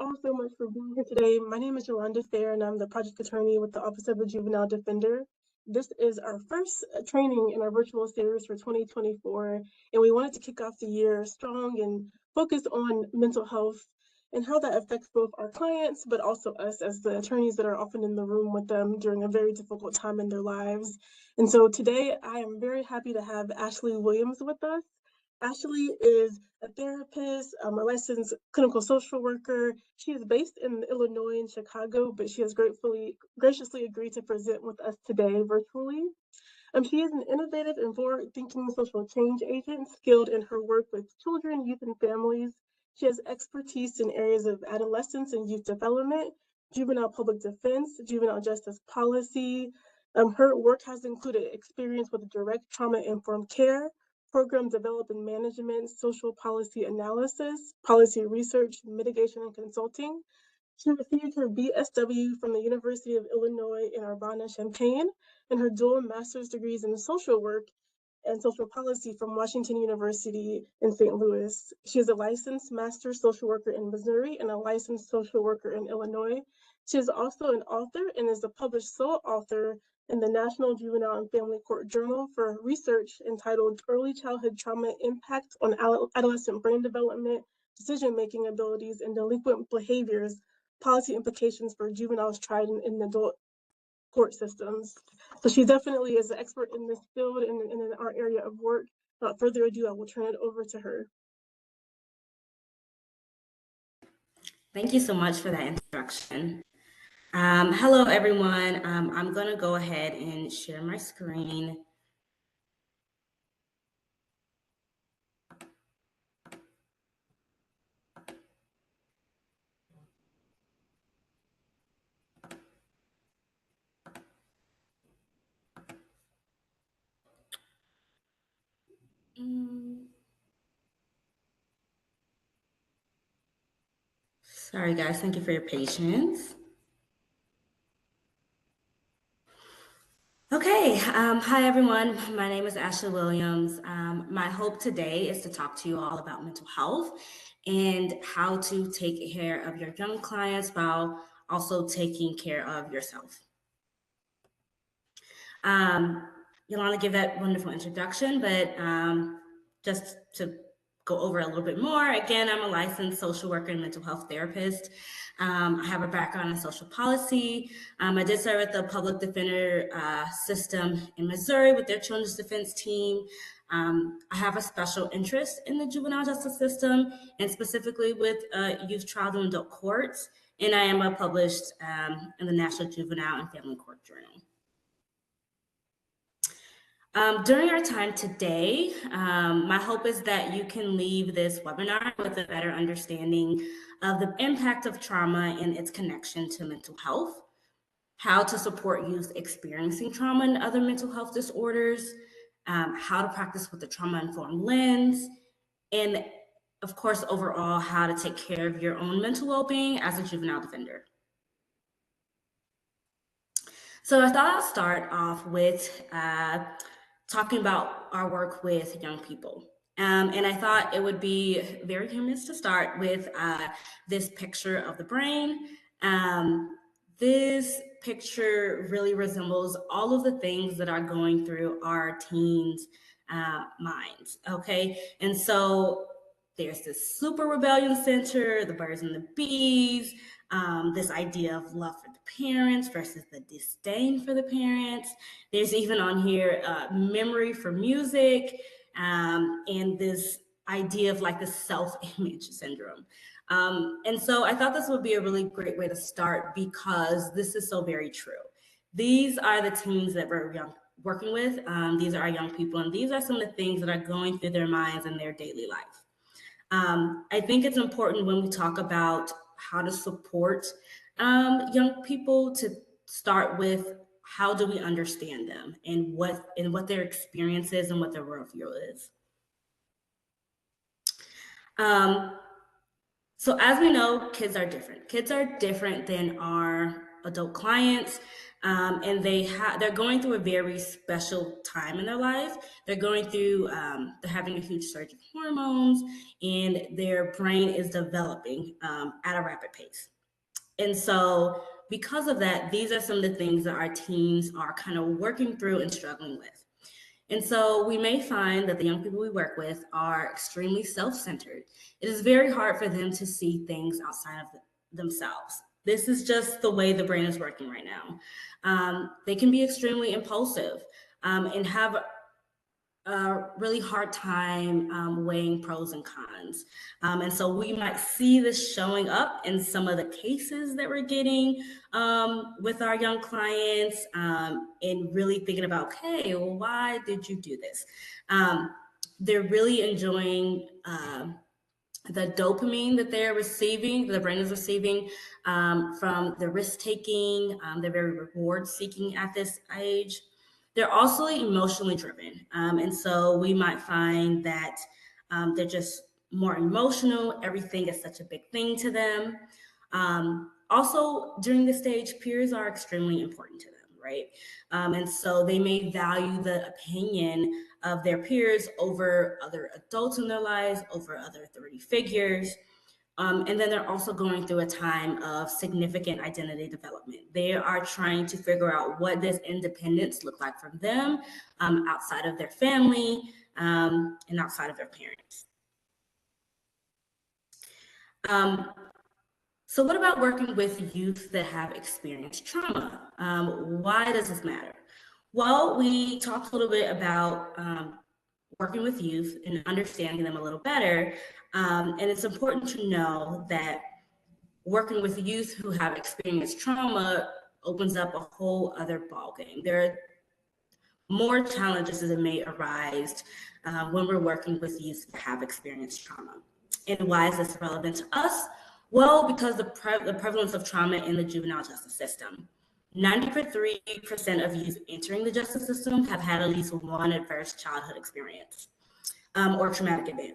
all so much for being here today. My name is Yolanda Fair, and I'm the project attorney with the Office of the Juvenile Defender. This is our first training in our virtual series for 2024, and we wanted to kick off the year strong and focus on mental health and how that affects both our clients, but also us as the attorneys that are often in the room with them during a very difficult time in their lives. And so today I am very happy to have Ashley Williams with us. Ashley is a therapist, a licensed clinical social worker. She is based in Illinois and Chicago, but she has graciously agreed to present with us today virtually. She is an innovative and forward-thinking social change agent skilled in her work with children, youth, and families. She has expertise in areas of adolescence and youth development, juvenile public defense, juvenile justice policy. Her work has included experience with direct trauma-informed care, program development management, social policy analysis, policy research, mitigation, and consulting. She received her BSW from the University of Illinois in Urbana-Champaign and her dual master's degrees in social work and social policy from Washington University in St. Louis. She is a licensed master social worker in Missouri and a licensed social worker in Illinois. She is also an author and is a published sole author in the National Juvenile and Family Court Journal for research entitled Early Childhood Trauma Impact on Adolescent Brain Development, Decision-Making Abilities, and Delinquent Behaviors, Policy Implications for Juveniles Tried in Adult Court Systems. So she definitely is an expert in this field and in our area of work. Without further ado, I will turn it over to her. Thank you so much for that introduction. Hello, everyone. I'm going to go ahead and share my screen. Sorry, guys. Thank you for your patience. Okay. Hi, everyone. My name is Ashley Williams. My hope today is to talk to you all about mental health and how to take care of your young clients while also taking care of yourself. Yolanda gave that wonderful introduction, but just to go over a little bit more, again, I'm a licensed social worker and mental health therapist. I have a background in social policy. I did serve at the public defender system in Missouri with their children's defense team. I have a special interest in the juvenile justice system and specifically with youth, child, and adult courts. And I am published in the National Juvenile and Family Court Journal. During our time today, my hope is that you can leave this webinar with a better understanding of the impact of trauma and its connection to mental health, how to support youth experiencing trauma and other mental health disorders, how to practice with a trauma-informed lens, and of course, overall, how to take care of your own mental well-being as a juvenile defender. So I thought I'd start off with talking about our work with young people. And I thought it would be very humorous to start with this picture of the brain. This picture really resembles all of the things that are going through our teens' minds, okay? And so there's this super rebellion center, the birds and the bees, this idea of love for the parents versus the disdain for the parents. There's even on here memory for music, and this idea of like the self-image syndrome. And so I thought this would be a really great way to start because this is so very true. These are the teens that we're working with. These are our young people, and these are some of the things that are going through their minds in their daily life. I think it's important when we talk about how to support young people to start with how do we understand them and what their experience is and what their worldview is. So as we know, kids are different. Kids are different than our adult clients. And they're going through a very special time in their life. They're going through they're having a huge surge of hormones, and their brain is developing at a rapid pace. And so because of that, these are some of the things that our teens are kind of working through and struggling with. And so we may find that the young people we work with are extremely self-centered. It is very hard for them to see things outside of themselves. This is just the way the brain is working right now. They can be extremely impulsive and have a really hard time weighing pros and cons. And so we might see this showing up in some of the cases that we're getting with our young clients and really thinking about, okay, well, why did you do this? They're really enjoying the dopamine that they're receiving, the brain is receiving from the risk taking. They're very reward seeking at this age. They're also emotionally driven. And so we might find that they're just more emotional. Everything is such a big thing to them. Also, during this stage, peers are extremely important to them, right? And so they may value the opinion of their peers over other adults in their lives, over other authority figures. And then they're also going through a time of significant identity development. They are trying to figure out what does independence look like for them outside of their family and outside of their parents. So what about working with youth that have experienced trauma? Why does this matter? Well, we talked a little bit about working with youth and understanding them a little better. And it's important to know that working with youth who have experienced trauma opens up a whole other ballgame. There are more challenges that may arise when we're working with youth that have experienced trauma. And why is this relevant to us? Well, because the prevalence of trauma in the juvenile justice system. 93% of youth entering the justice system have had at least one adverse childhood experience or traumatic event.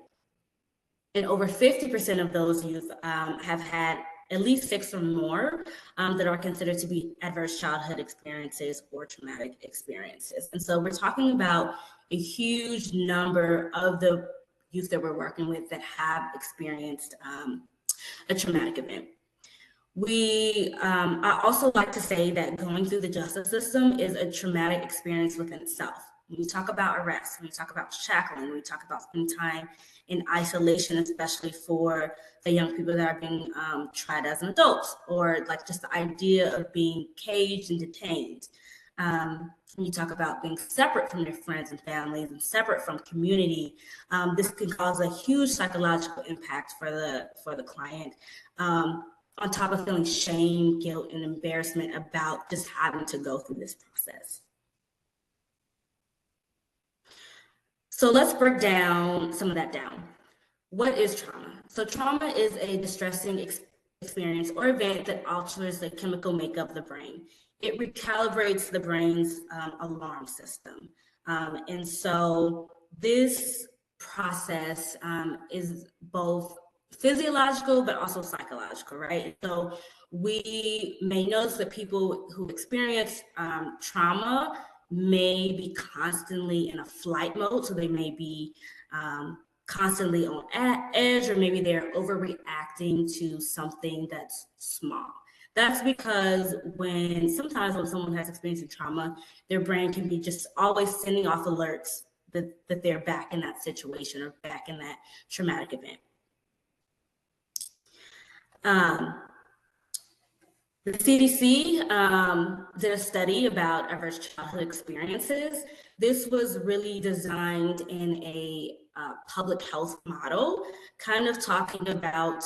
And over 50% of those youth have had at least 6 or more that are considered to be adverse childhood experiences or traumatic experiences. And so we're talking about a huge number of the youth that we're working with that have experienced a traumatic event. I also like to say that going through the justice system is a traumatic experience within itself. When we talk about arrest, when we talk about shackling, when we talk about spending time in isolation, especially for the young people that are being tried as an adult, or like just the idea of being caged and detained. When you talk about being separate from their friends and families and separate from community, this can cause a huge psychological impact for the client. On top of feeling shame, guilt, and embarrassment about just having to go through this process. So let's break down some of that down. What is trauma? So trauma is a distressing experience or event that alters the chemical makeup of the brain. It recalibrates the brain's alarm system. And so this process is both physiological, but also psychological, right? So we may notice that people who experience trauma may be constantly in a flight mode. So they may be constantly on edge, or maybe they're overreacting to something that's small. That's because sometimes when someone has experienced trauma, their brain can be just always sending off alerts that they're back in that situation or back in that traumatic event. The CDC did a study about adverse childhood experiences. This was really designed in a public health model, kind of talking about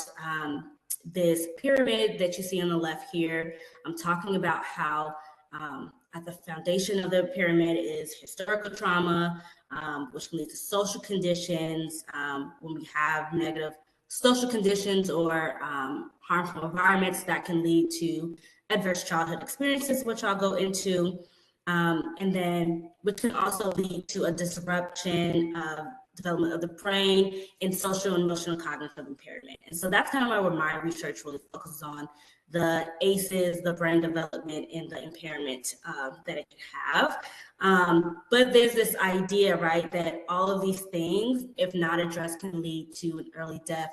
this pyramid that you see on the left here. I'm talking about how at the foundation of the pyramid is historical trauma, which can lead to social conditions. When we have negative social conditions or harmful environments, that can lead to adverse childhood experiences, which I'll go into, and then which can also lead to a disruption of development of the brain, and social and emotional cognitive impairment. And so that's kind of where my research really focuses on the ACEs, the brain development, and the impairment that it can have. But there's this idea, right, that all of these things, if not addressed, can lead to an early death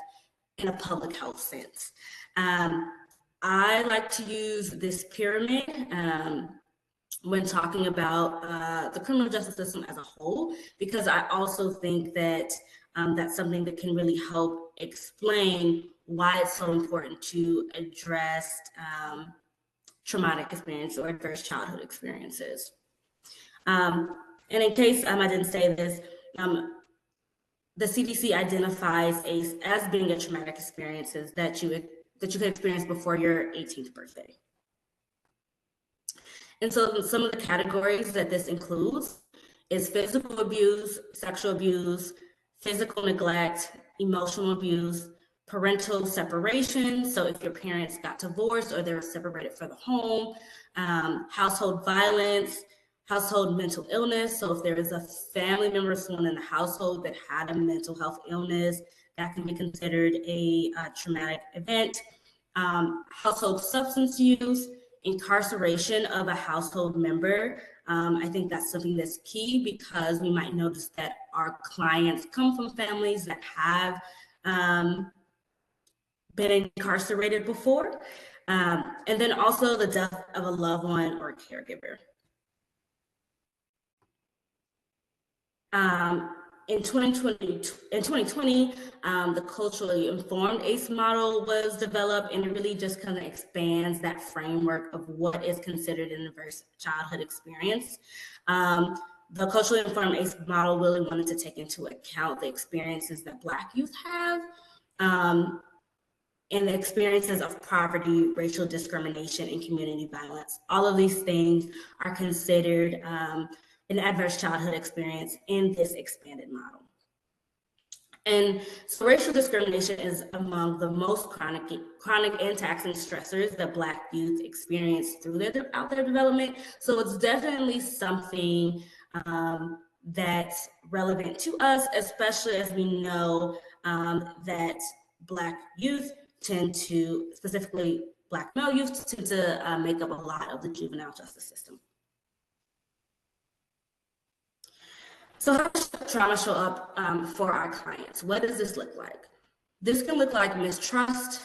in a public health sense. I like to use this pyramid when talking about the criminal justice system as a whole, because I also think that that's something that can really help explain why it's so important to address traumatic experience or adverse childhood experiences. And in case I didn't say this, the CDC identifies ACE as being a traumatic experiences that you can experience before your 18th birthday. And so some of the categories that this includes is physical abuse, sexual abuse, physical neglect, emotional abuse, parental separation. So if your parents got divorced or they were separated for the home, household violence, household mental illness. So if there is a family member, someone in the household that had a mental health illness, that can be considered a traumatic event. Household substance use, incarceration of a household member. I think that's something that's key because we might notice that our clients come from families that have been incarcerated before. And then also the death of a loved one or caregiver. In 2020, the culturally informed ACE model was developed, and it really just kind of expands that framework of what is considered an adverse childhood experience. The culturally informed ACE model really wanted to take into account the experiences that Black youth have, and the experiences of poverty, racial discrimination, and community violence. All of these things are considered an adverse childhood experience in this expanded model. And so racial discrimination is among the most chronic and taxing stressors that Black youth experience throughout their development. So it's definitely something that's relevant to us, especially as we know that Black youth tend to, specifically Black male youth, tend to make up a lot of the juvenile justice system. So how does trauma show up for our clients? What does this look like? This can look like mistrust.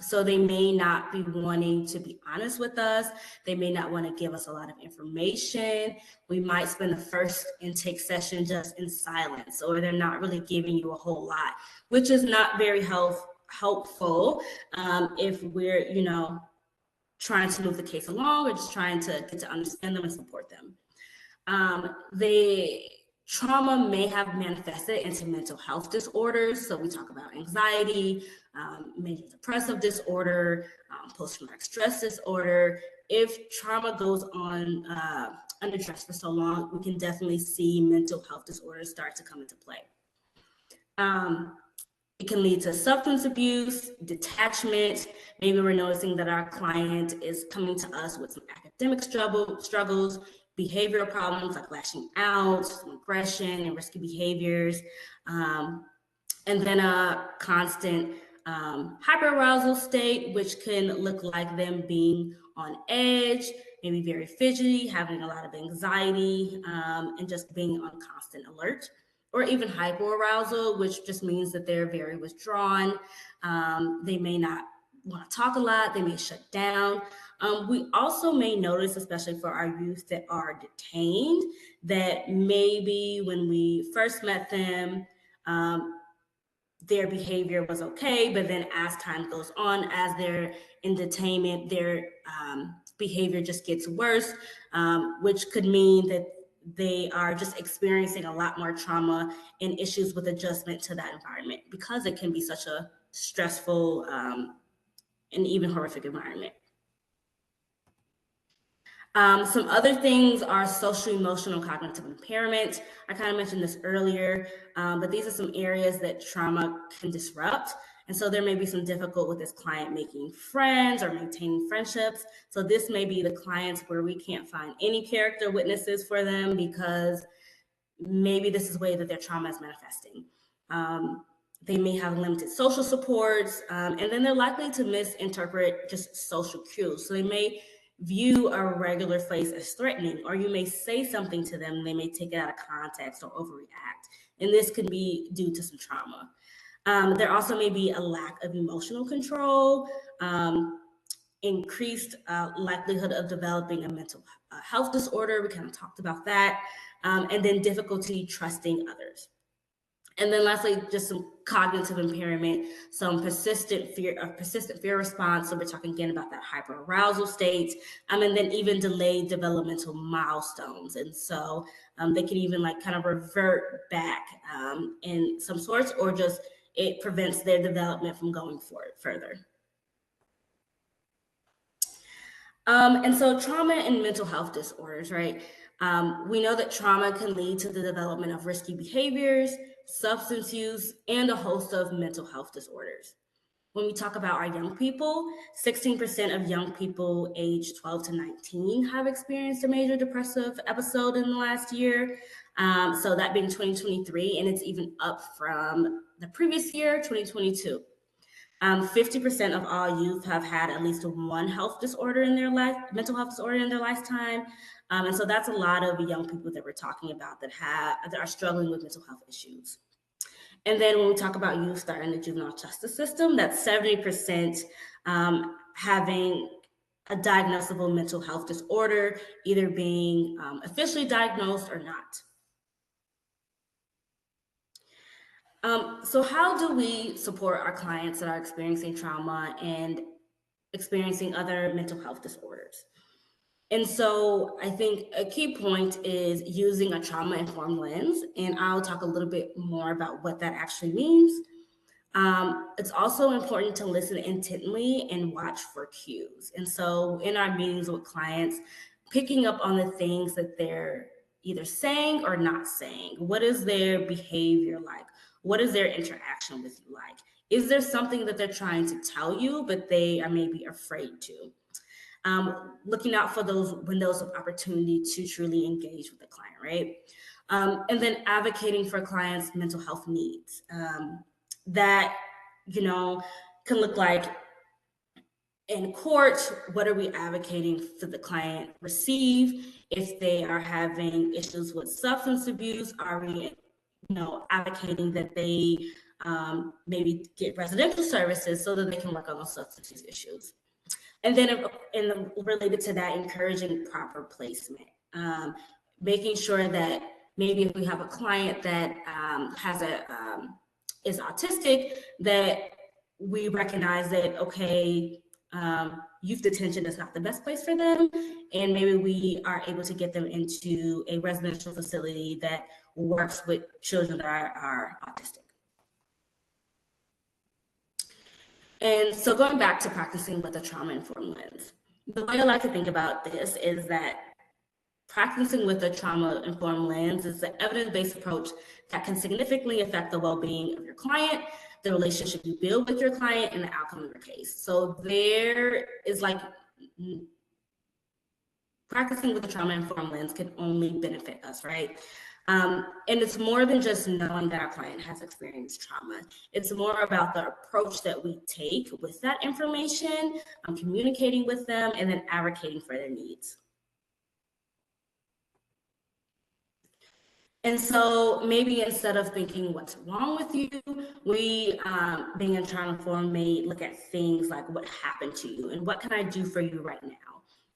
So they may not be wanting to be honest with us. They may not want to give us a lot of information. We might spend the first intake session just in silence, or they're not really giving you a whole lot, which is not very helpful if we're, trying to move the case along or just trying to get to understand them and support them. The trauma may have manifested into mental health disorders. So we talk about anxiety, major depressive disorder, post-traumatic stress disorder. If trauma goes on unaddressed for so long, we can definitely see mental health disorders start to come into play. It can lead to substance abuse, detachment. Maybe we're noticing that our client is coming to us with some academic struggles, behavioral problems like lashing out, some aggression and risky behaviors, and then a constant hyperarousal state, which can look like them being on edge, maybe very fidgety, having a lot of anxiety, and just being on constant alert. Or even hypoarousal, which just means that they're very withdrawn. They may not want to talk a lot, they may shut down. We also may notice, especially for our youth that are detained, that maybe when we first met them, their behavior was okay, but then as time goes on, as they're in detainment, their behavior just gets worse, which could mean that they are just experiencing a lot more trauma and issues with adjustment to that environment because it can be such a stressful and even horrific environment. Some other things are social, emotional, cognitive impairment. I kind of mentioned this earlier, but these are some areas that trauma can disrupt. And so there may be some difficult with this client making friends or maintaining friendships. So this may be the clients where we can't find any character witnesses for them because maybe this is the way that their trauma is manifesting. They may have limited social supports, and then they're likely to misinterpret just social cues. So they may view a regular face as threatening, or you may say something to them and they may take it out of context or overreact. And this could be due to some trauma. There also may be a lack of emotional control, increased likelihood of developing a mental health disorder. We kind of talked about that. And then difficulty trusting others. And then lastly, just some cognitive impairment, some persistent fear response. So we're talking again about that hyperarousal state, and then even delayed developmental milestones. And so they can even like kind of revert back in some sorts, or just it prevents their development from going forward further. And so trauma and mental health disorders, right? We know that trauma can lead to the development of risky behaviors, substance use, and a host of mental health disorders. When we talk about our young people, 16% of young people aged 12 to 19 have experienced a major depressive episode in the last year. So that being 2023, and it's even up from the previous year, 2022. 50% of all youth have had at least one health disorder in their life, mental health disorder in their lifetime. And so that's a lot of young people that we're talking about that are struggling with mental health issues. And then when we talk about youth that are in the juvenile justice system, that's 70% having a diagnosable mental health disorder, either being officially diagnosed or not. So how do we support our clients that are experiencing trauma and experiencing other mental health disorders? And so I think a key point is using a trauma-informed lens, and I'll talk a little bit more about what that actually means. It's also important to listen intently and watch for cues. And so in our meetings with clients, picking up on the things that they're either saying or not saying. What is their behavior like? What is their interaction with you like? Is there something that they're trying to tell you, but they are maybe afraid to? Looking out for those windows of opportunity to truly engage with the client, right? And then advocating for clients' mental health needs. That, can look like in court, what are we advocating for the client receive? If they are having issues with substance abuse, are we, advocating that they maybe get residential services so that they can work on those substance use issues? And then related to that, encouraging proper placement, making sure that maybe if we have a client that is autistic, that we recognize that, okay, youth detention is not the best place for them, and maybe we are able to get them into a residential facility that works with children that are autistic. And so going back to practicing with a trauma-informed lens, the way I like to think about this is that practicing with a trauma-informed lens is an evidence-based approach that can significantly affect the well-being of your client, the relationship you build with your client, and the outcome of your case. So there is practicing with a trauma-informed lens can only benefit us, right? And it's more than just knowing that our client has experienced trauma. It's more about the approach that we take with that information, communicating with them, and then advocating for their needs. And so maybe instead of thinking what's wrong with you, we, being a trauma-informed, may look at things like what happened to you and what can I do for you right now?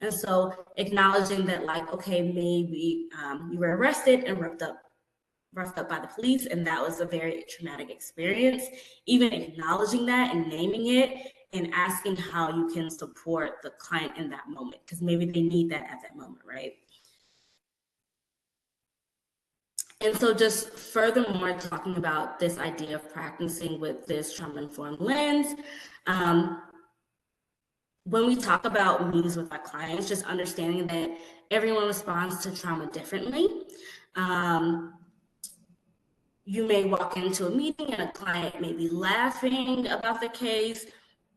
And so acknowledging that, okay, maybe you were arrested and roughed up by the police, and that was a very traumatic experience. Even acknowledging that and naming it and asking how you can support the client in that moment, because maybe they need that at that moment, right? And so just furthermore, talking about this idea of practicing with this trauma-informed lens, when we talk about meetings with our clients, just understanding that everyone responds to trauma differently. You may walk into a meeting and a client may be laughing about the case,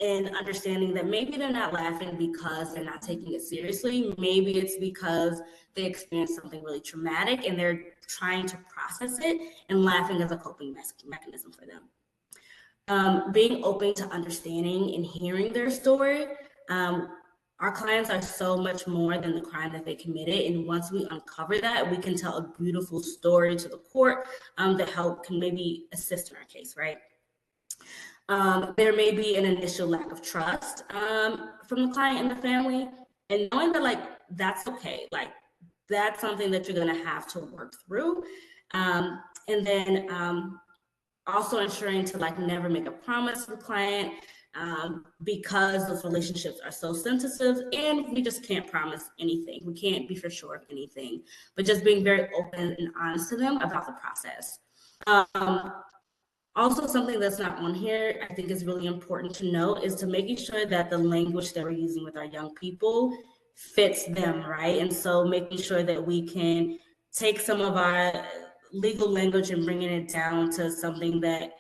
and understanding that maybe they're not laughing because they're not taking it seriously. Maybe it's because they experienced something really traumatic and they're trying to process it, and laughing is a coping mechanism for them. Being open to understanding and hearing their story. Our clients are so much more than the crime that they committed. And once we uncover that, we can tell a beautiful story to the court that can maybe assist in our case, right? There may be an initial lack of trust from the client and the family, and knowing that that's okay, that's something that you're gonna have to work through. And then also ensuring to never make a promise to the client because those relationships are so sensitive, and we just can't promise anything. We can't be for sure of anything, but just being very open and honest to them about the process. Also, something that's not on here, I think is really important to note, is to making sure that the language that we're using with our young people fits them, right? And so making sure that we can take some of our legal language and bringing it down to something that,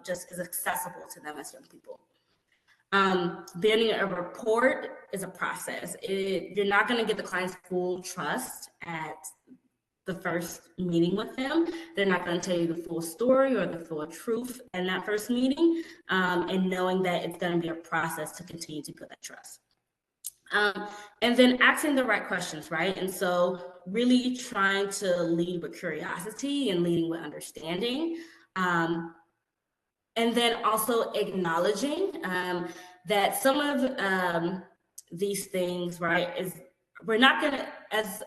just is accessible to them as young people. Building a report is a process. You're not going to get the client's full trust at the first meeting with them. They're not going to tell you the full story or the full truth in that first meeting, and knowing that it's going to be a process to continue to build that trust. And then asking the right questions, right? And so really trying to lead with curiosity and leading with understanding. And then also acknowledging that some of these things, right, is we're not going to, as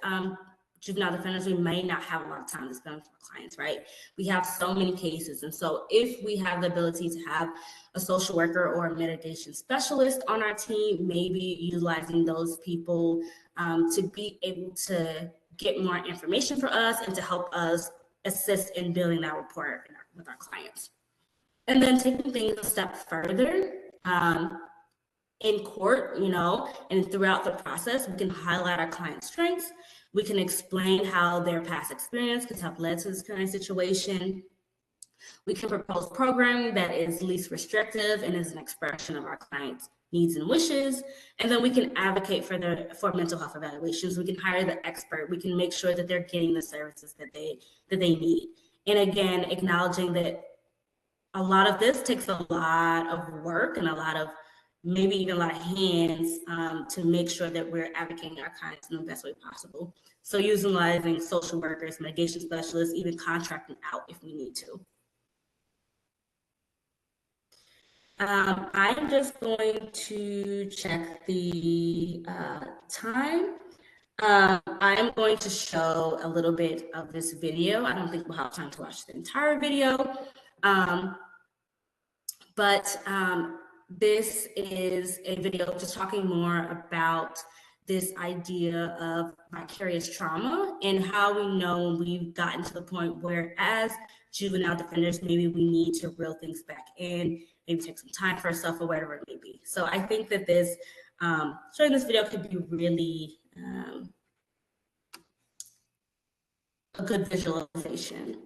juvenile defenders, we may not have a lot of time to spend with our clients, right? We have so many cases. And so if we have the ability to have a social worker or a mitigation specialist on our team, maybe utilizing those people to be able to get more information for us and to help us assist in building that rapport with our clients. And then taking things a step further, in court, and throughout the process, we can highlight our client's strengths. We can explain how their past experience could have led to this current situation. We can propose programming that is least restrictive and is an expression of our client's needs and wishes. And then we can advocate for mental health evaluations. We can hire the expert. We can make sure that they're getting the services that they need. And again, acknowledging that a lot of this takes a lot of work and maybe even a lot of hands to make sure that we're advocating our clients in the best way possible. So utilizing social workers, mitigation specialists, even contracting out if we need to. I'm just going to check the time. I'm going to show a little bit of this video. I don't think we'll have time to watch the entire video. But this is a video just talking more about this idea of vicarious trauma and how we know when we've gotten to the point where, as juvenile defenders, maybe we need to reel things back in, maybe take some time for ourselves or whatever it may be. So I think that this showing this video could be really a good visualization.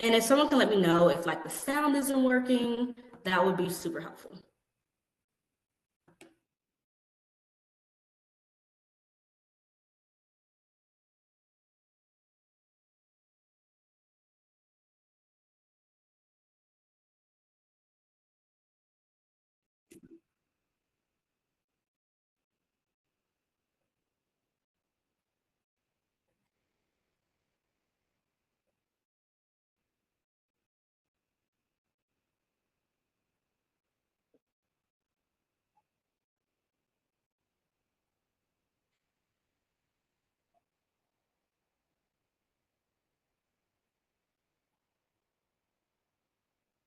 And if someone can let me know if the sound isn't working, that would be super helpful.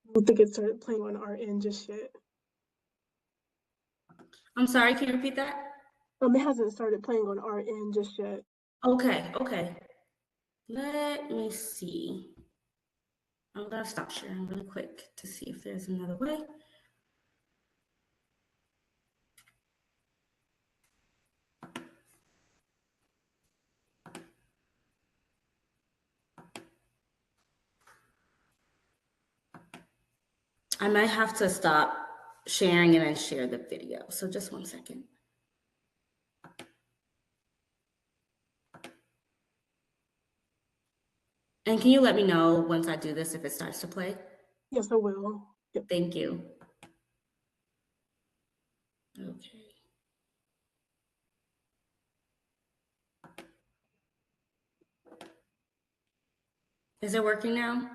I don't think it started playing on our end just yet. I'm sorry, can you repeat that? It hasn't started playing on our end just yet. Okay. Let me see. I'm gonna stop sharing really quick to see if there's another way. I might have to stop sharing and then share the video. So just one second. And can you let me know once I do this if it starts to play? Yes, I will. Yep. Thank you. Okay. Is it working now?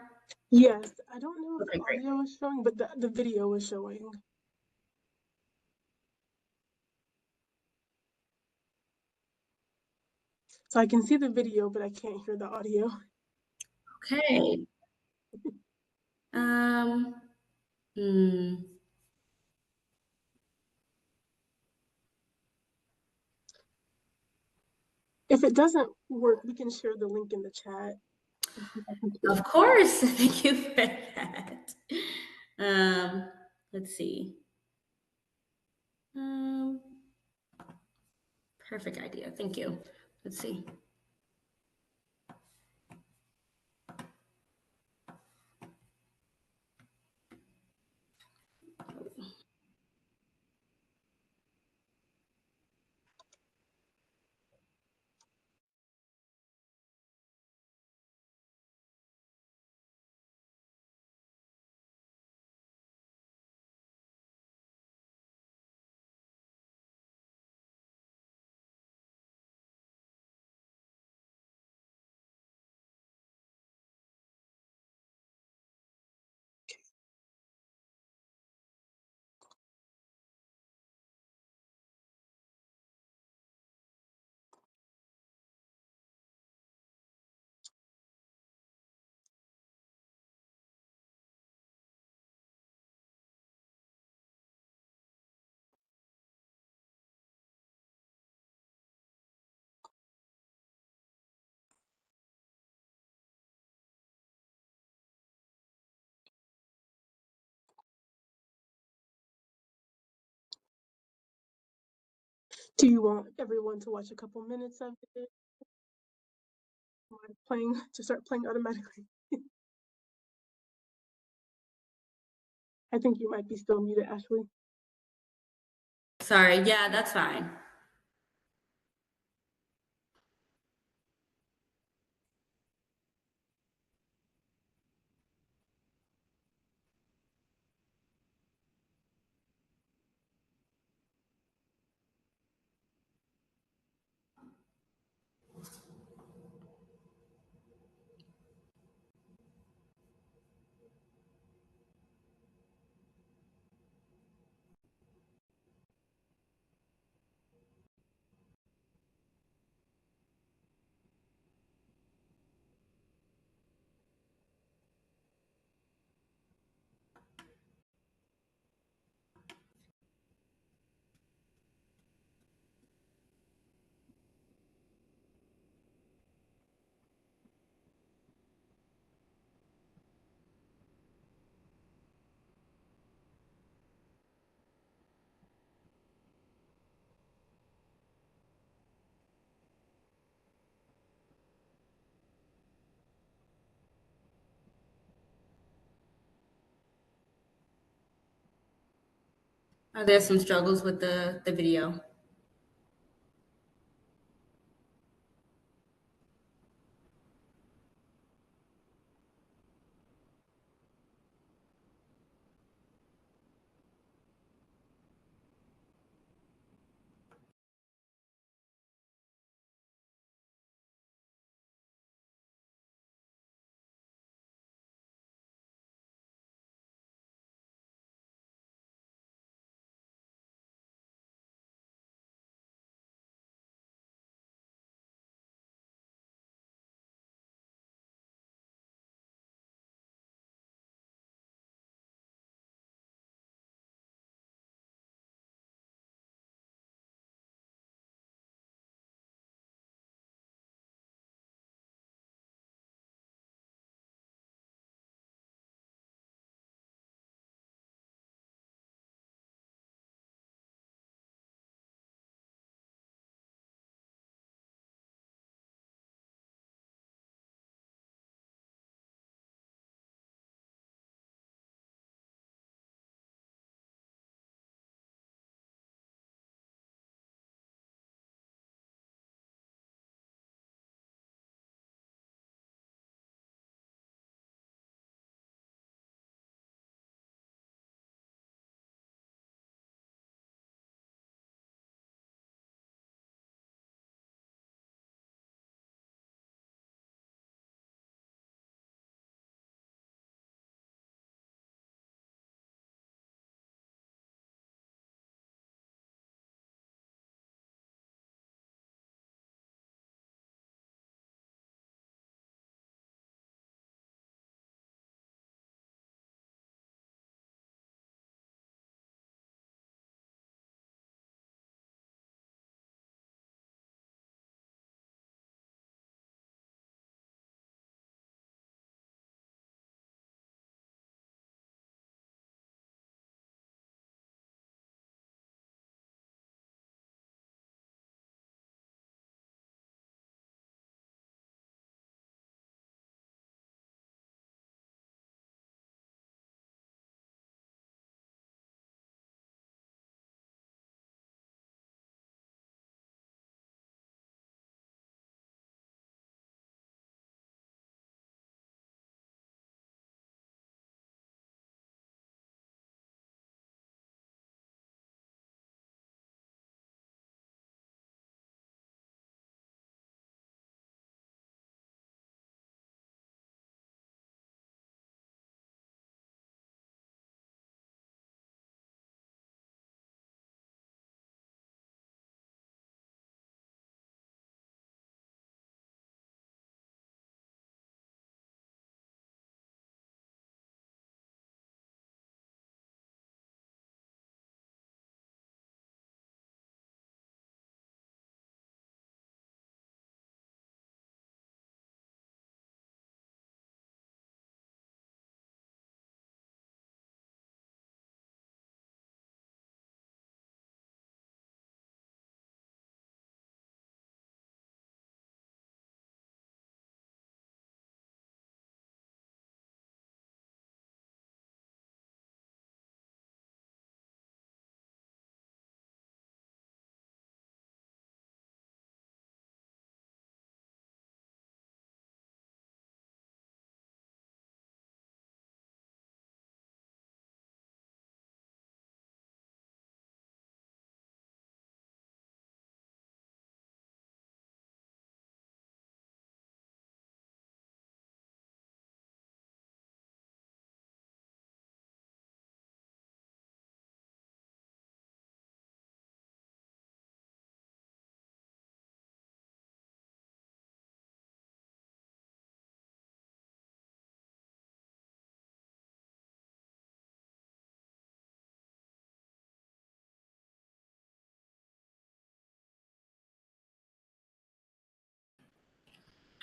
Yes, I don't know if the Okay, great. audio is showing, but the video is showing. So I can see the video, but I can't hear the audio. Okay. Hmm. If it doesn't work, we can share the link in the chat. Of course. Thank you for that. Let's see. Perfect idea. Thank you. Let's see. Do you want everyone to watch a couple minutes of it? Playing to start playing automatically. I think you might be still muted, Ashley. Sorry. Yeah, that's fine. Are there some struggles with the video?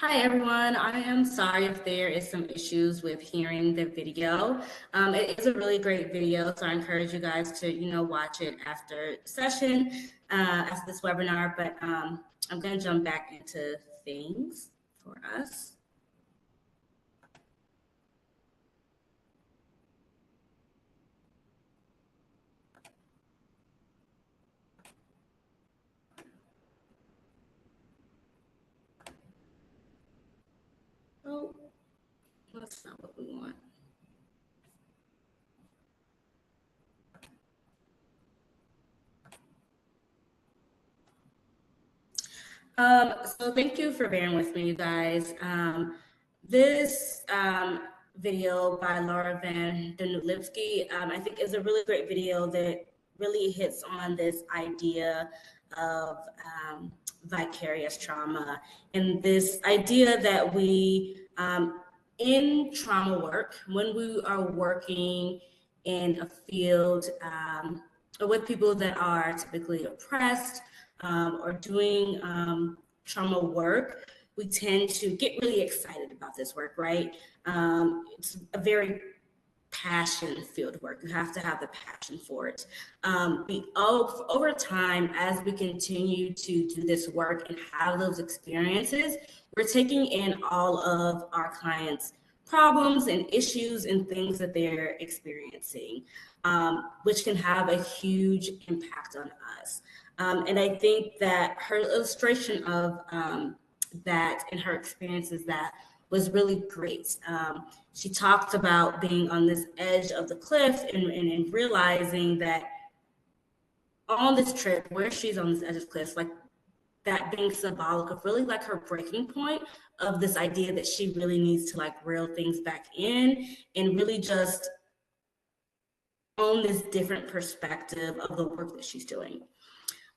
Hi everyone, I am sorry if there is some issues with hearing the video. It is a really great video, so I encourage you guys to, watch it after session, after this webinar, but I'm gonna jump back into things for us. Oh, that's not what we want. So thank you for bearing with me, you guys. This video by Laura Van Danilewski, I think is a really great video that really hits on this idea of vicarious trauma and this idea that we, in trauma work, when we are working in a field or with people that are typically oppressed, or doing trauma work, we tend to get really excited about this work, right? It's a very passion-filled work. You have to have the passion for it. Over time, as we continue to do this work and have those experiences, we're taking in all of our clients' problems and issues and things that they're experiencing, which can have a huge impact on us. And I think that her illustration of that and her experiences that was really great. She talked about being on this edge of the cliff and realizing that on this trip where she's on this edge of the cliff, like that being symbolic of really like her breaking point of this idea that she really needs to like reel things back in and really just own this different perspective of the work that she's doing.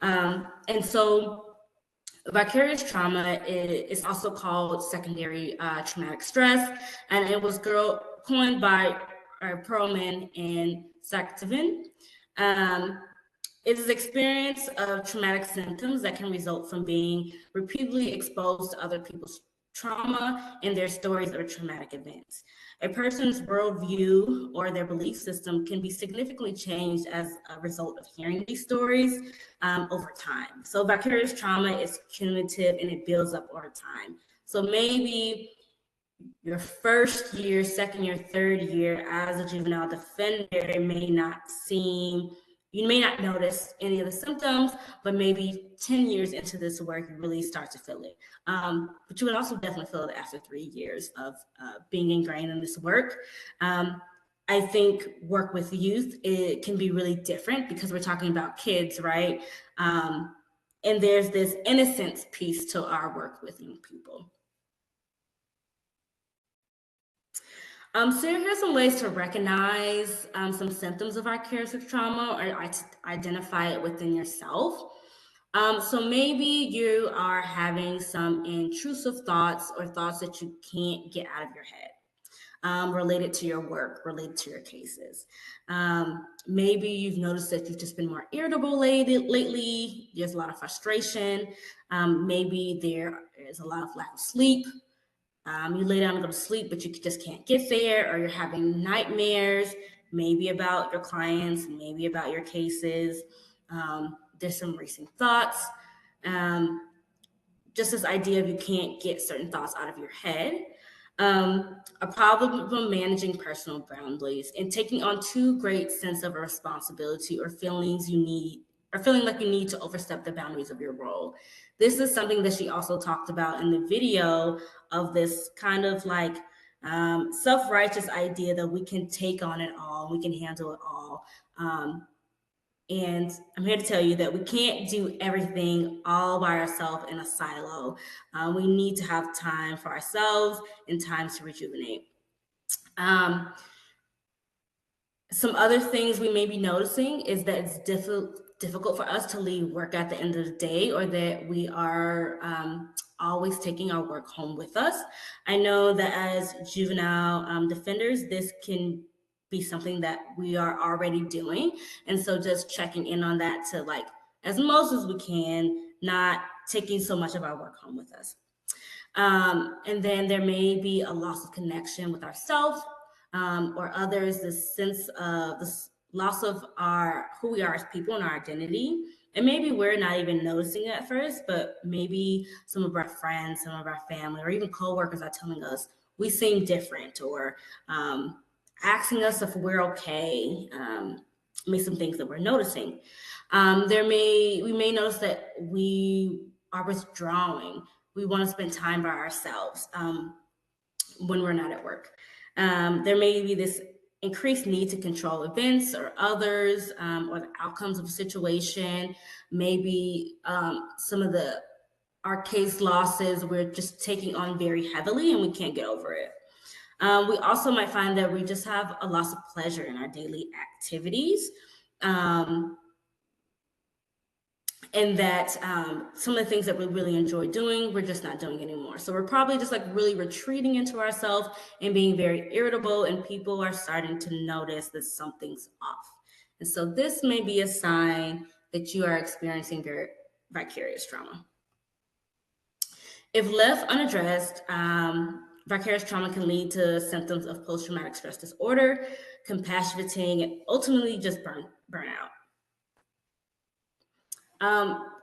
And so vicarious trauma is also called secondary traumatic stress, and it was coined by Perlman and Saktivin. It is experience of traumatic symptoms that can result from being repeatedly exposed to other people's trauma and their stories of traumatic events. A person's worldview or their belief system can be significantly changed as a result of hearing these stories over time. So vicarious trauma is cumulative and it builds up over time. So maybe your first year, second year, third year as a juvenile defender, it may not seem, you may not notice any of the symptoms, but maybe 10 years into this work, you really start to feel it. But you would also definitely feel it after 3 years of being ingrained in this work. I think work with youth, it can be really different because we're talking about kids, right? And there's this innocence piece to our work with young people. So here's some ways to recognize some symptoms of vicarious trauma or identify it within yourself. So maybe you are having some intrusive thoughts or thoughts that you can't get out of your head, related to your work, related to your cases. Maybe you've noticed that you've just been more irritable lately. There's a lot of frustration. Maybe there is a lot of lack of sleep. You lay down and go to sleep, but you just can't get there, or you're having nightmares, maybe about your clients, maybe about your cases. There's some racing thoughts. Just this idea of you can't get certain thoughts out of your head. A problem with managing personal boundaries and taking on too great sense of a responsibility or feeling like you need to overstep the boundaries of your role. This is something that she also talked about in the video of this kind of like self-righteous idea that we can take on it all, we can handle it all. And I'm here to tell you that we can't do everything all by ourselves in a silo. We need to have time for ourselves and time to rejuvenate. Some other things we may be noticing is that it's difficult for us to leave work at the end of the day, or that we are always taking our work home with us. I know that as juvenile defenders, this can be something that we are already doing. And so just checking in on that to like, as most as we can, not taking so much of our work home with us. And then there may be a loss of connection with ourselves or others, this sense of this loss of our who we are as people and our identity. And maybe we're not even noticing it at first, but maybe some of our friends, some of our family, or even coworkers are telling us we seem different, or asking us if we're okay. Maybe some things that we're noticing. We may notice that we are withdrawing. We want to spend time by ourselves when we're not at work. There may be this increased need to control events or others, or the outcomes of a situation. Maybe some of our case losses we're just taking on very heavily and we can't get over it. We also might find that we just have a loss of pleasure in our daily activities. And that some of the things that we really enjoy doing, we're just not doing anymore. So we're probably just like really retreating into ourselves and being very irritable, and people are starting to notice that something's off. And so this may be a sign that you are experiencing very vicarious trauma. If left unaddressed, vicarious trauma can lead to symptoms of post-traumatic stress disorder, compassion fatigue, and ultimately just burnout.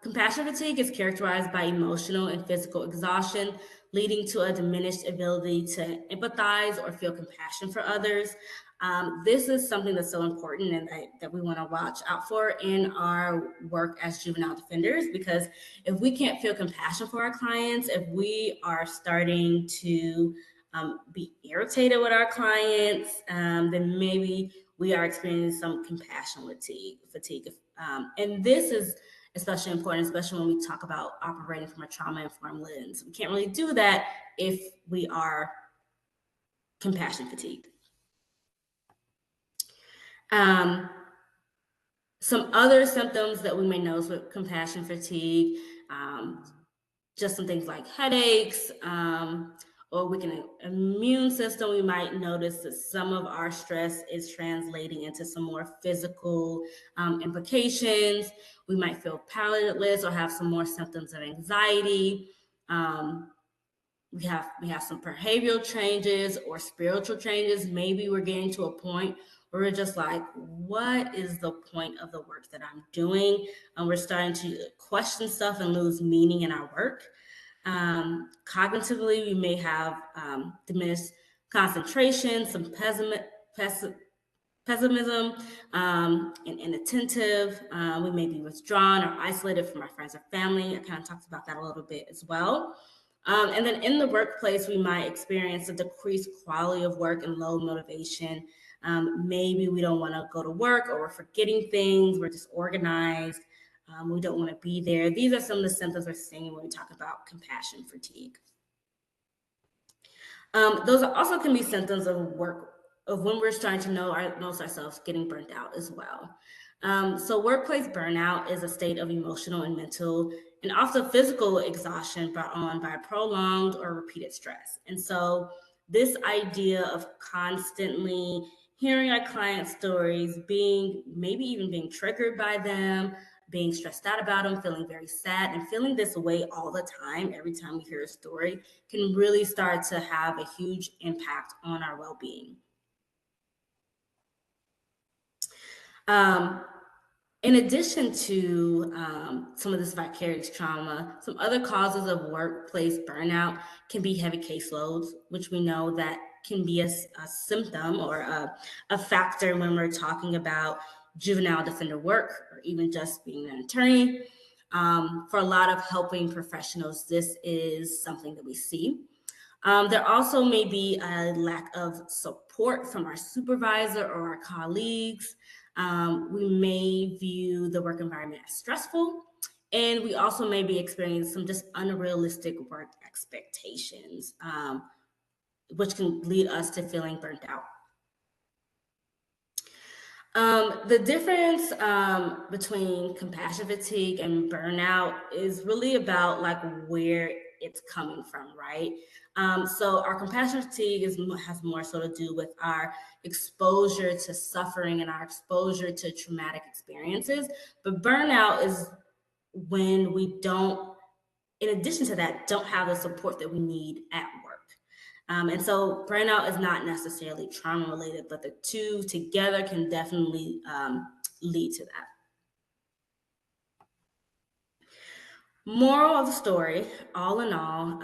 Compassion fatigue is characterized by emotional and physical exhaustion, leading to a diminished ability to empathize or feel compassion for others. This is something that's so important and that we want to watch out for in our work as juvenile defenders, because if we can't feel compassion for our clients, if we are starting to be irritated with our clients, then maybe we are experiencing some compassion fatigue. And this is especially important, especially when we talk about operating from a trauma-informed lens. We can't really do that if we are compassion fatigued. Some other symptoms that we may notice with compassion fatigue, just some things like headaches, or weakened immune system. We might notice that some of our stress is translating into some more physical implications. We might feel powerless or have some more symptoms of anxiety. We have some behavioral changes or spiritual changes. Maybe we're getting to a point where we're just like, what is the point of the work that I'm doing? And we're starting to question stuff and lose meaning in our work. Cognitively, we may have diminished concentration, some pessimism, and inattentive. We may be withdrawn or isolated from our friends or family. I kind of talked about that a little bit as well. And then in the workplace, we might experience a decreased quality of work and low motivation. Maybe we don't want to go to work, or we're forgetting things, we're disorganized, we don't want to be there. These are some of the symptoms we're seeing when we talk about compassion fatigue. Those also can be symptoms of when we're starting to notice ourselves getting burnt out as well. So workplace burnout is a state of emotional and mental and also physical exhaustion brought on by prolonged or repeated stress. And so this idea of constantly hearing our clients' stories, maybe even being triggered by them, being stressed out about them, feeling very sad, and feeling this way all the time, every time we hear a story, can really start to have a huge impact on our well-being. In addition to some of this vicarious trauma, some other causes of workplace burnout can be heavy caseloads, which we know that can be a symptom or a factor when we're talking about juvenile defender work, or even just being an attorney. For a lot of helping professionals, this is something that we see. There also may be a lack of support from our supervisor or our colleagues. We may view the work environment as stressful, and we also may be experiencing some just unrealistic work expectations, which can lead us to feeling burnt out. The difference between compassion fatigue and burnout is really about like where it's coming from, right? So our compassion fatigue has more so to do with our exposure to suffering and our exposure to traumatic experiences. But burnout is when we don't in addition to that, don't have the support that we need at work. And so burnout is not necessarily trauma related, but the two together can definitely lead to that. Moral of the story, all in all,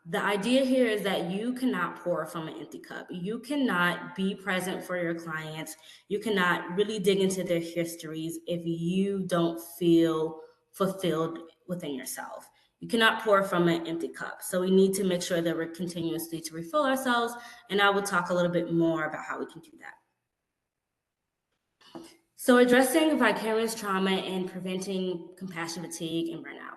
the idea here is that you cannot pour from an empty cup. You cannot be present for your clients. You cannot really dig into their histories if you don't feel fulfilled within yourself. You cannot pour from an empty cup. So we need to make sure that we're continuously to refill ourselves. And I will talk a little bit more about how we can do that. So addressing vicarious trauma and preventing compassion fatigue and burnout.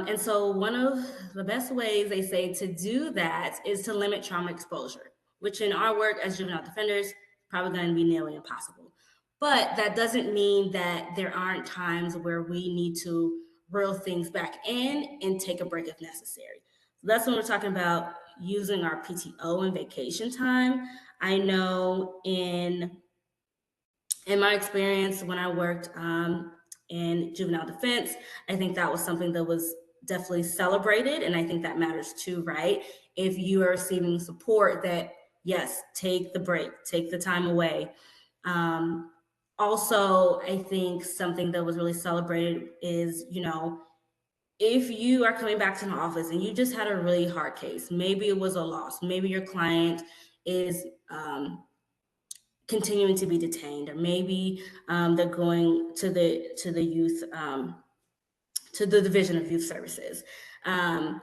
And so one of the best ways they say to do that is to limit trauma exposure, which in our work as juvenile defenders, probably going to be nearly impossible. But that doesn't mean that there aren't times where we need to reel things back in and take a break if necessary. So that's when we're talking about using our PTO and vacation time. I know in my experience when I worked in juvenile defense, I think that was something that was definitely celebrated. And I think that matters too, right? If you are receiving support, that yes, take the break, take the time away. Also, I think something that was really celebrated is, if you are coming back to the office and you just had a really hard case, maybe it was a loss, maybe your client is continuing to be detained, or maybe they're going to the youth to the Division of Youth Services, and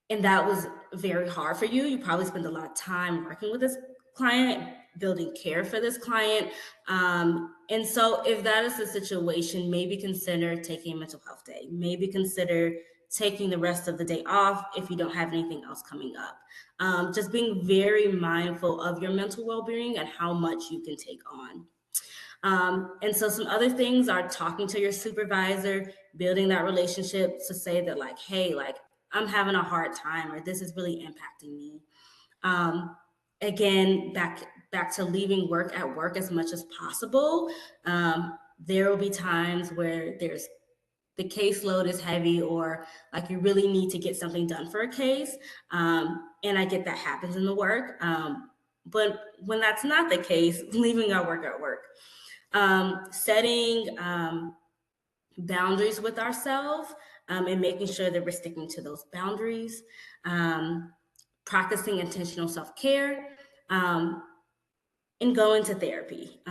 that was very hard for you. You probably spent a lot of time working with this client, building care for this client, and so if that is the situation, maybe consider taking a mental health day. Maybe consider taking the rest of the day off if you don't have anything else coming up. Just being very mindful of your mental well-being and how much you can take on. And so some other things are talking to your supervisor, building that relationship to say that like, hey, like I'm having a hard time, or this is really impacting me. Again, back to leaving work at work as much as possible. There will be times where the caseload is heavy, or like you really need to get something done for a case. And I get that happens in the work. But when that's not the case, leaving our work at work. Setting boundaries with ourselves and making sure that we're sticking to those boundaries. Practicing intentional self-care, and going to therapy.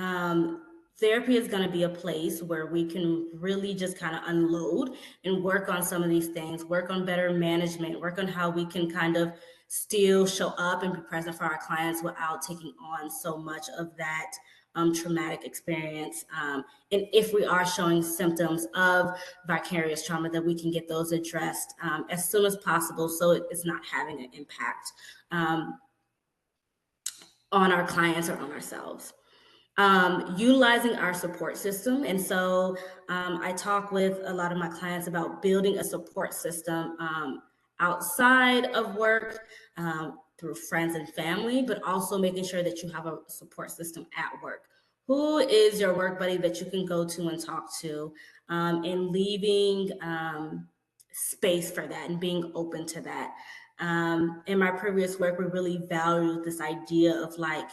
Therapy is going to be a place where we can really just kind of unload and work on some of these things, work on better management, work on how we can kind of still show up and be present for our clients without taking on so much of that traumatic experience. And if we are showing symptoms of vicarious trauma, that we can get those addressed as soon as possible so it's not having an impact on our clients or on ourselves. Utilizing our support system. And so I talk with a lot of my clients about building a support system outside of work through friends and family, but also making sure that you have a support system at work. Who is your work buddy that you can go to and talk to, and leaving space for that and being open to that. In my previous work, we really valued this idea of like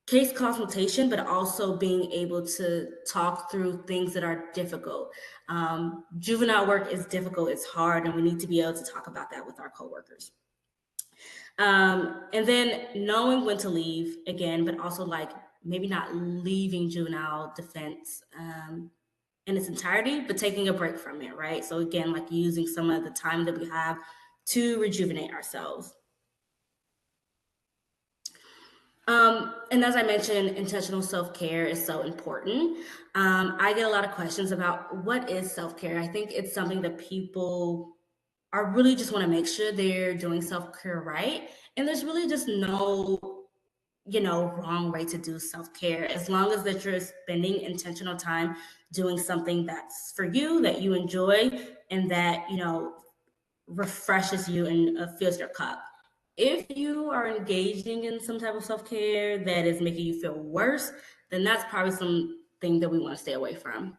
case consultation, but also being able to talk through things that are difficult. Juvenile work is difficult, it's hard, and we need to be able to talk about that with our coworkers. And then knowing when to leave again, but also like maybe not leaving juvenile defense in its entirety, but taking a break from it, right? So again, like using some of the time that we have to rejuvenate ourselves. And as I mentioned, intentional self-care is so important. I get a lot of questions about what is self-care. I think it's something that people are really just want to make sure they're doing self-care right. And there's really just no, wrong way to do self-care, as long as that you're spending intentional time doing something that's for you, that you enjoy, and that, refreshes you and fills your cup. If you are engaging in some type of self-care that is making you feel worse, then that's probably something that we want to stay away from.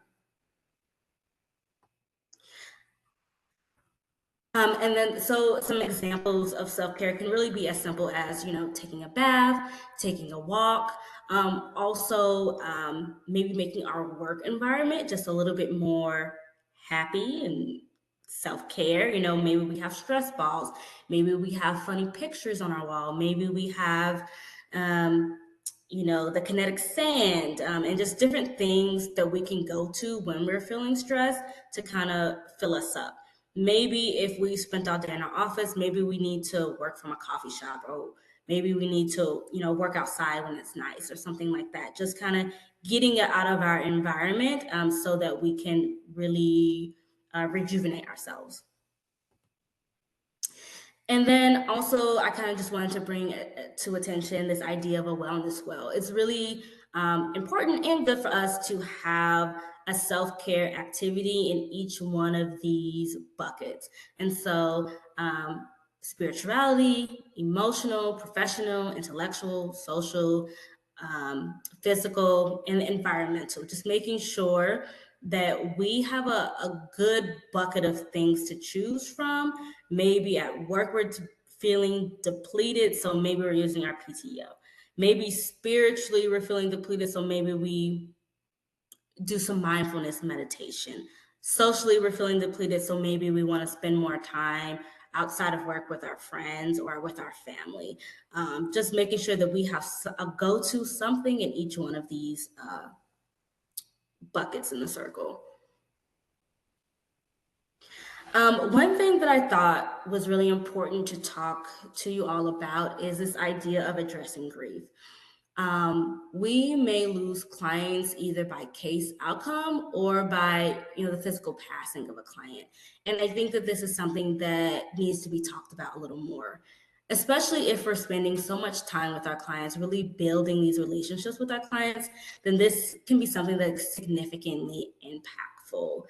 And then, so some examples of self-care can really be as simple as, taking a bath, taking a walk, also maybe making our work environment just a little bit more happy and self-care. Maybe we have stress balls, maybe we have funny pictures on our wall, maybe we have, um, the kinetic sand, and just different things that we can go to when we're feeling stressed to kind of fill us up. Maybe if we spent all day in our office, maybe we need to work from a coffee shop, or maybe we need to, work outside when it's nice or something like that. Just kind of getting it out of our environment, so that we can really rejuvenate ourselves. And then also, I kind of just wanted to bring to attention this idea of a wellness well. It's really important and good for us to have a self-care activity in each one of these buckets. And so, spirituality, emotional, professional, intellectual, social, physical, and environmental. Just making sure that we have a good bucket of things to choose from. Maybe at work we're feeling depleted, so maybe we're using our PTO. Maybe spiritually we're feeling depleted, so maybe we do some mindfulness meditation. Socially we're feeling depleted, so maybe we want to spend more time outside of work with our friends or with our family. Just making sure that we have a go-to something in each one of these buckets in the circle. One thing that I thought was really important to talk to you all about is this idea of addressing grief. We may lose clients either by case outcome or by, the physical passing of a client. And I think that this is something that needs to be talked about a little more, especially if we're spending so much time with our clients, really building these relationships with our clients, then this can be something that's significantly impactful.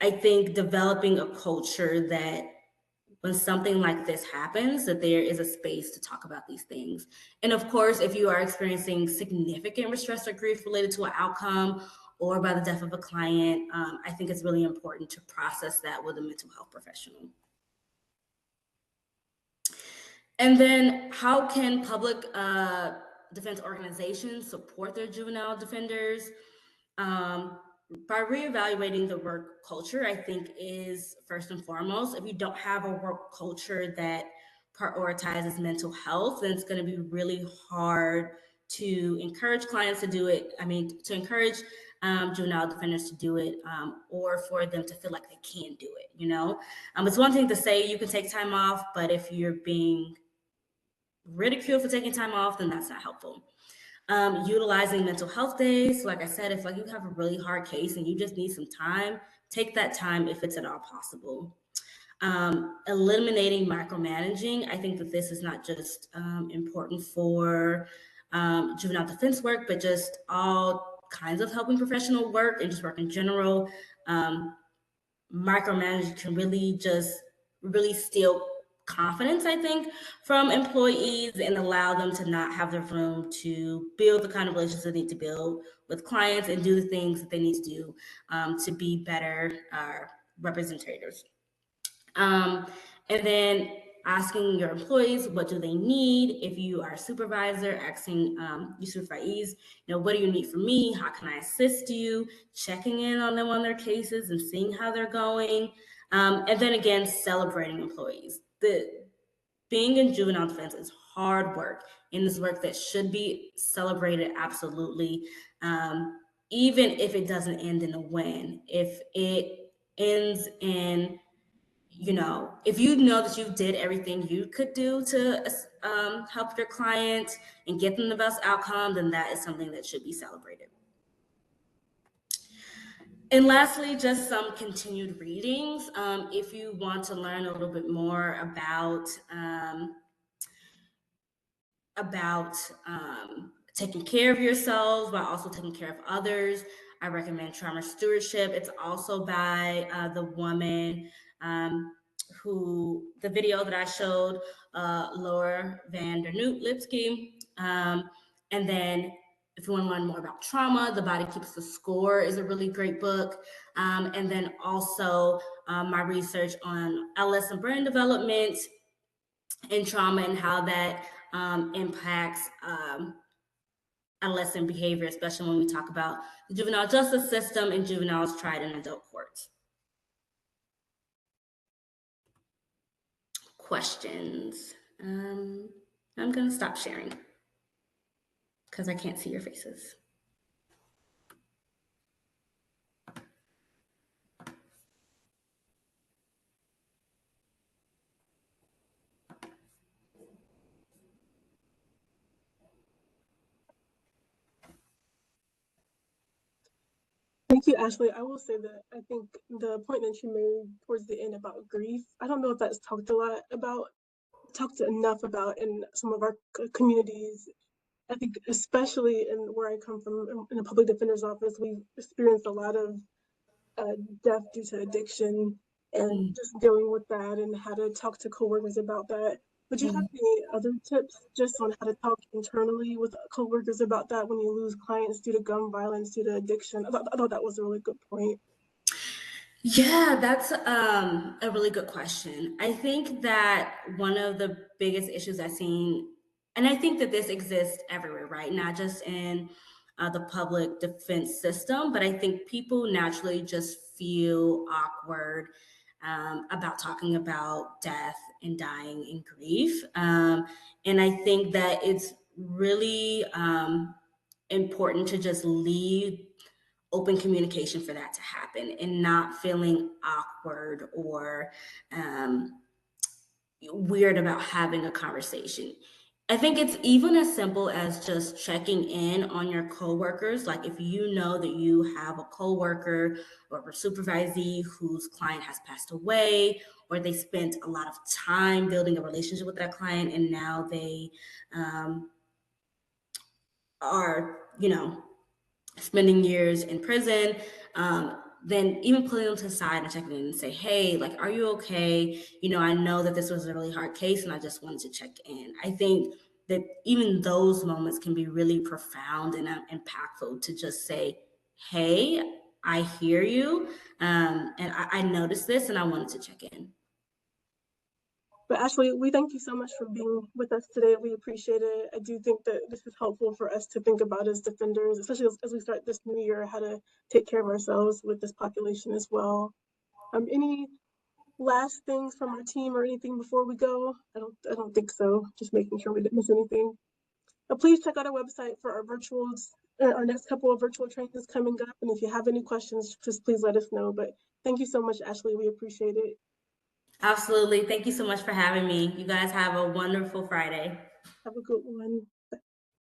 I think developing a culture that when something like this happens, that there is a space to talk about these things. And of course, if you are experiencing significant stress or grief related to an outcome or by the death of a client, I think it's really important to process that with a mental health professional. And then how can public defense organizations support their juvenile defenders? By reevaluating the work culture, I think is first and foremost. If you don't have a work culture that prioritizes mental health, then it's going to be really hard to encourage clients to do it. I mean, to encourage juvenile defenders to do it, or for them to feel like they can do it. It's one thing to say you can take time off, but if you're being ridiculed for taking time off, then that's not helpful. Utilizing mental health days. Like I said, if you have a really hard case and you just need some time, take that time if it's at all possible. Eliminating micromanaging. I think that this is not just important for juvenile defense work, but just all kinds of helping professional work and just work in general. Micromanaging can really steal confidence, I think, from employees and allow them to not have the room to build the kind of relationships they need to build with clients and do the things that they need to do to be better representatives. And then asking your employees, what do they need? If you are a supervisor, asking your supervisees, what do you need from me? How can I assist you? Checking in on them on their cases and seeing how they're going. And then again, celebrating employees. Being in juvenile defense is hard work and is work that should be celebrated, absolutely. Even if it doesn't end in a win, if it ends in, if you know that you did everything you could do to help your client and get them the best outcome, then that is something that should be celebrated. And lastly, just some continued readings. If you want to learn a little bit more about taking care of yourselves while also taking care of others, I recommend Trauma Stewardship. It's also by the woman who, the video that I showed, Laura Van der Noot Lipsky. And then if you want to learn more about trauma, The Body Keeps the Score is a really great book. And then also my research on adolescent brain development and trauma and how that impacts adolescent behavior, especially when we talk about the juvenile justice system and juveniles tried in adult courts. Questions? I'm going to stop sharing because I can't see your faces. Thank you, Ashley. I will say that I think the point that you made towards the end about grief, I don't know if that's talked enough about in some of our communities. I think especially in where I come from, in a public defender's office, we've experienced a lot of death due to addiction and just dealing with that and how to talk to coworkers about that. Would you have any other tips just on how to talk internally with coworkers about that when you lose clients due to gun violence, due to addiction? I thought that was a really good point. Yeah, that's a really good question. I think that one of the biggest issues I've seen, and I think that this exists everywhere, right? Not just in the public defense system, but I think people naturally just feel awkward about talking about death and dying and grief. And I think that it's really important to just leave open communication for that to happen and not feeling awkward or weird about having a conversation. I think it's even as simple as just checking in on your coworkers. Like if you know that you have a coworker or a supervisee whose client has passed away, or they spent a lot of time building a relationship with that client and now they are, spending years in prison, then even pulling them to the side and checking in and say, hey, like, are you okay? I know that this was a really hard case and I just wanted to check in. I think that even those moments can be really profound and impactful to just say, hey, I hear you. And I noticed this and I wanted to check in. But Ashley, we thank you so much for being with us today. We appreciate it. I do think that this is helpful for us to think about as defenders, especially as we start this new year, how to take care of ourselves with this population as well. Any last things from our team or anything before we go? I don't think so. Just making sure we didn't miss anything. But please check out our website for our next couple of virtual trainings coming up. And if you have any questions, just please let us know. But thank you so much, Ashley. We appreciate it. Absolutely. Thank you so much for having me. You guys have a wonderful Friday. Have a good one.